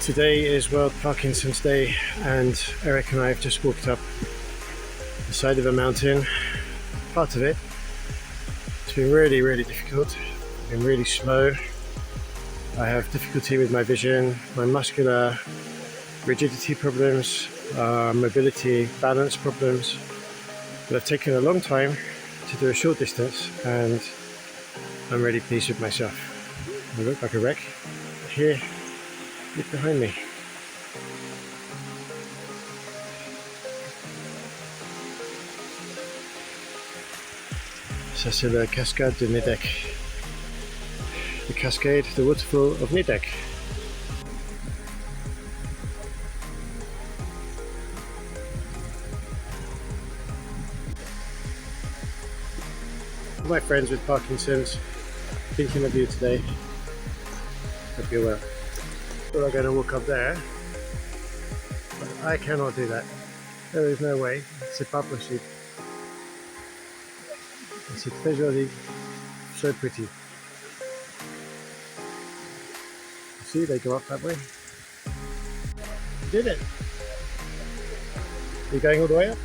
Today is World Parkinson's Day, and Eric and I have just walked up the side of a mountain. Part of it. It's been really difficult. It's been really slow. I have difficulty with my vision, my muscular rigidity problems, mobility, balance problems. But I've taken a long time to do a short distance, and I'm really pleased with myself. I look like a wreck. Here, look behind me. Ça c'est la cascade de Nideck. The Cascade, the Waterfall of Nideck. For my friends with Parkinson's, thinking of you today. Hope you're well. Well, I'm going to walk up there, but I cannot do that. There is no way. C'est pas possible. C'est très joli, so pretty. You see, they go up that way. You did it. You're going all the way up?